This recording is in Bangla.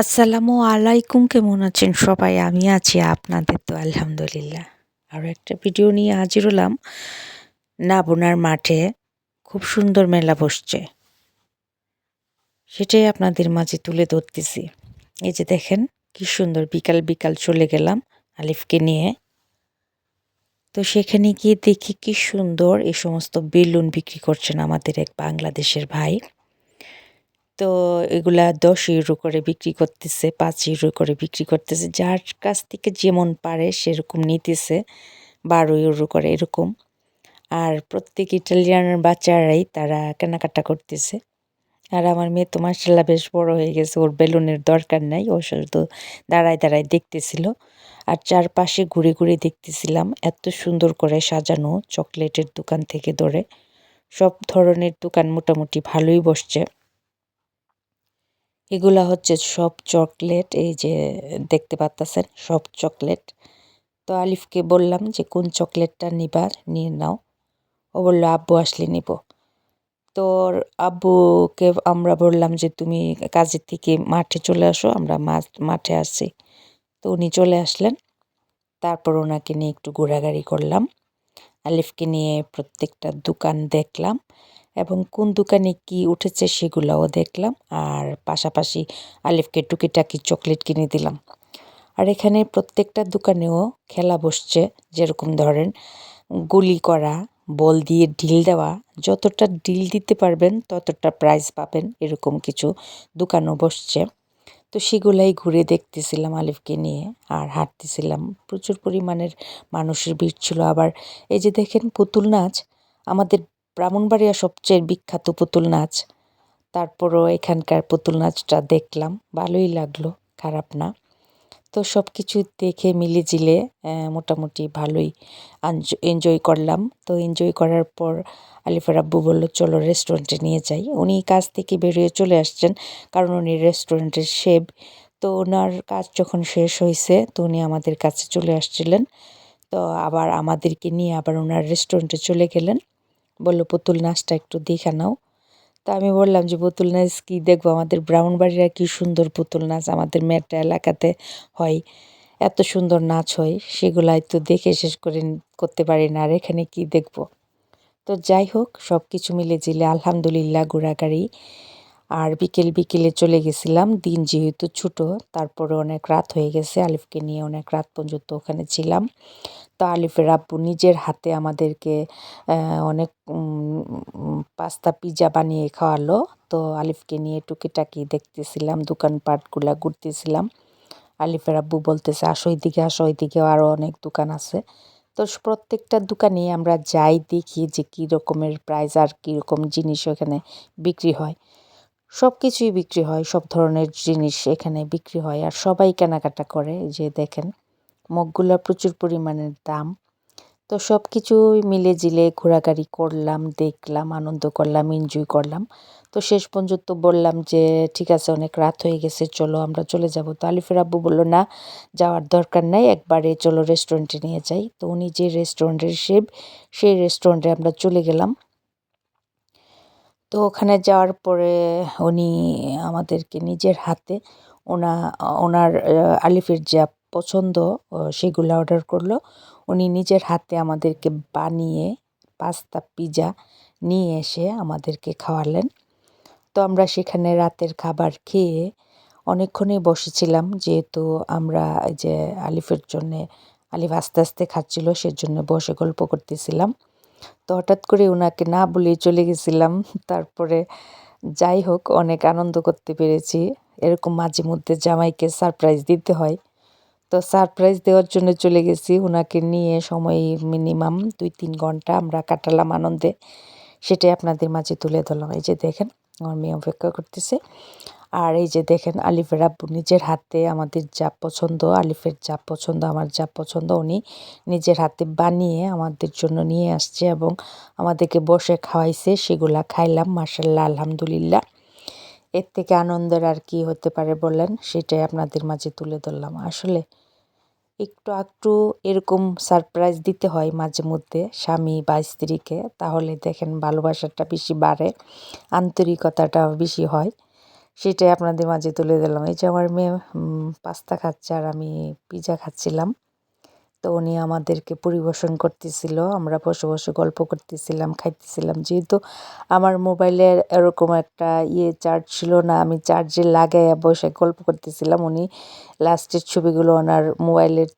আসসালামু আলাইকুম, কেমন আছেন সবাই? আমি আছি আপনাদের তো আলহামদুলিল্লাহ। আরও একটা ভিডিও নিয়ে হাজির হলাম। নাবনার মাঠে খুব সুন্দর মেলা বসছে, সেটাই আপনাদের মাঝে তুলে ধরতেছি। এই যে দেখেন কি সুন্দর, বিকাল বিকাল চলে গেলাম আলিফকে নিয়ে। তো সেখানে গিয়ে দেখি কি সুন্দর এই সমস্ত বেলুন বিক্রি করছেন আমাদের এক বাংলাদেশের ভাই। তো এগুলা 10 ইউরো করে বিক্রি করতেছে, 5 ইউরো করে বিক্রি করতেছে, যার কাছ থেকে যেমন পারে সেরকম নিতেছে। 12 ইউরো করে এরকম। আর প্রত্যেক ইটালিয়ানের বাচ্চারাই তারা কেনাকাটা করতেছে। আর আমার মেয়ে তো মাশাআল্লাহ বেশ বড় হয়ে গেছে, ওর বেলুনের দরকার নাই, ও শুধু দাঁড়ায় দাঁড়ায় দেখতেছিল। আর চারপাশে ঘুরে ঘুরে দেখতেছিলাম, এত সুন্দর করে সাজানো, চকলেটের দোকান থেকে ধরে সব ধরনের দোকান মোটামুটি ভালোই বসছে। এগুলা হচ্ছে সব চকলেট, এই যে দেখতে পাচ্ছেন সব চকলেট। তো আলিফকে বললাম যে কোন চকলেটটা নিবা, নিয়ে নাও। ও বললো আব্বু আসলে নিব। তো আব্বুকে আমরা বললাম যে তুমি কাজের থেকে মাঠে চলে আসো, আমরা মাঠে আসছি। তো উনি চলে আসলেন। তারপর ওনাকে নিয়ে একটু ঘোরাঘুরি করলাম, আলিফকে নিয়ে প্রত্যেকটা দোকান দেখলাম এবং কোন দোকানে কি উঠেছে সেগুলোও দেখলাম। আর পাশাপাশি আলিফকে টুকিটাকি চকলেট কিনে দিলাম। আর এখানে প্রত্যেকটা দোকানেও খেলা বসছে, যেরকম ধরেন গুলি করা, বল দিয়ে ঢিল দেওয়া, যতটা ঢিল দিতে পারবেন ততটা প্রাইজ পাবেন, এরকম কিছু দোকানও বসছে। তো সেগুলাই ঘুরে দেখতেছিলাম আলিফকে নিয়ে আর হাঁটতেছিলাম। প্রচুর পরিমাণের মানুষের ভিড় ছিল। আবার এই যে দেখেন পুতুল নাচ, আমাদের ব্রাহ্মণবাড়িয়া সবচেয়ে বিখ্যাত পুতুল নাচ। তারপরও এখানকার পুতুল নাচটা দেখলাম, ভালোই লাগলো, খারাপ না। তো সব কিছু দেখে মিলেঝিলে মোটামুটি ভালোই এনজয় করলাম। তো এনজয় করার পর আলিফার আব্বু বলল চলো রেস্টুরেন্টে নিয়ে যাই। উনি কাজ থেকে বেরিয়ে চলে আসছেন, কারণ উনি রেস্টুরেন্টের শেফ। তো ওনার কাজ যখন শেষ হয়েছে তো উনি আমাদের কাছে চলে আসছিলেন। তো আবার আমাদেরকে নিয়ে আবার ওনার রেস্টুরেন্টে চলে গেলেন। বলল পুতুল নাচটা একটু দেখে নাও। তো আমি বললাম যে পুতুল নাচ কী দেখবো, আমাদের ব্রাহ্মণবাড়িয়া কী সুন্দর পুতুল নাচ আমাদের মেটা এলাকাতে হয়, এত সুন্দর নাচ হয়, সেগুলাই তো দেখে শেষ করতে পারি না, আর এখানে কি দেখব। তো যাই হোক, সব কিছু মিলে জিলে আলহামদুলিল্লাহ ঘোরাঘুরি। আর বিকেলে চলে গেছিলাম, দিন যেহেতু ছোটো, তারপরে অনেক রাত হয়ে গেছে, আলিফকে নিয়ে অনেক রাত পর্যন্ত ওখানে ছিলাম। তো আলিফের আব্বু নিজের হাতে আমাদেরকে অনেক পাস্তা পিৎজা বানিয়ে খাওয়ালো। তো আলিফকে নিয়ে টুকিটাকি দেখতেছিলাম, দোকানপাটগুলা ঘুরতেছিলাম। আলিফের আব্বু বলতেছে আসো এদিকে, আসো ওইদিকেও আরও অনেক দোকান আছে। তো প্রত্যেকটা দোকানে আমরা যাই, দেখি যে কী রকমের প্রাইস আর কীরকম জিনিস ওখানে বিক্রি হয়। সব কিছুই বিক্রি হয়, সব ধরনের জিনিস এখানে বিক্রি হয় আর সবাই কেনাকাটা করে। যে দেখেন মগগুলো প্রচুর পরিমাণের দাম। তো সব কিছুই মিলে-জিলে ঘোরাঘুরি করলাম, দেখলাম, আনন্দ করলাম, এনজয় করলাম। তো শেষ পর্যন্ত বললাম যে ঠিক আছে, অনেক রাত হয়ে গেছে, চলো আমরা চলে যাব। তো আলিফের আব্বু বলল না, যাওয়ার দরকার নাই, একবারে চলো রেস্টুরেন্টে নিয়ে যাই। তো উনি যে রেস্টুরেন্টের শেফ, সেই রেস্টুরেন্টে আমরা চলে গেলাম। তো ওখানে যাওয়ার পরে উনি আমাদেরকে নিজের হাতে ওনার আলিফের যা পছন্দ সেগুলো অর্ডার করলো। উনি নিজের হাতে আমাদেরকে বানিয়ে পাস্তা পিৎজা নিয়ে এসে আমাদেরকে খাওয়ালেন। তো আমরা সেখানে রাতের খাবার খেয়ে অনেকক্ষণই বসেছিলাম, যেহেতু আমরা এই যে আলিফ আস্তে আস্তে খাচ্ছিল, সেজন্য বসে গল্প করতেছিলাম। তো হঠাৎ করে ওনাকে না বলেই চলে গেছিলাম। তারপরে যাই হোক, অনেক আনন্দ করতে পেরেছি। এরকম মাঝে মধ্যে জামাইকে সারপ্রাইজ দিতে হয়। তো সারপ্রাইজ দেওয়ার জন্য চলে গেছি, ওনাকে নিয়ে সময় মিনিমাম 2-3 ঘন্টা আমরা কাটালাম আনন্দে। সেটাই আপনাদের মাঝে তুলে ধরলাম। এই যে দেখেন আমার মেয়ে অপেক্ষা করতেছে। আর এই যে দেখেন আলিফের আব্বু নিজের হাতে আমাদের যা পছন্দ, আলিফের যা পছন্দ, আমার যা পছন্দ, উনি নিজের হাতে বানিয়ে আমাদের জন্য নিয়ে আসছে এবং আমাদেরকে বসে খাওয়াইছে। সেগুলা খাইলাম, মাশাআল্লাহ আলহামদুলিল্লাহ। এর থেকে আনন্দের আর কি হতে পারে বলেন, সেটাই আপনাদের মাঝে তুলে ধরলাম। আসলে একটু আকটু এরকম সারপ্রাইজ দিতে হয় মাঝে মধ্যে স্বামী বা স্ত্রীকে, তাহলে দেখেন ভালোবাসাটা বেশি বাড়ে, আন্তরিকতাটা বেশি হয়। সেটাই আপনাদের মাঝে তুলে দিলাম। এই যে আমার মেয়ে পাস্তা খাচ্ছে আর আমি পিৎজা খাচ্ছিলাম। তো উনি আমাদেরকে পরিবেশন করতেছিল, আমরা বসে বসে গল্প করতেছিলাম, খাইতেছিলাম। যেহেতু আমার মোবাইলের এরকম একটা চার্জ ছিল না, আমি চার্জে লাগাইয়া বসে গল্প করতেছিলাম। উনি লাস্টের ছবিগুলো ওনার মোবাইলের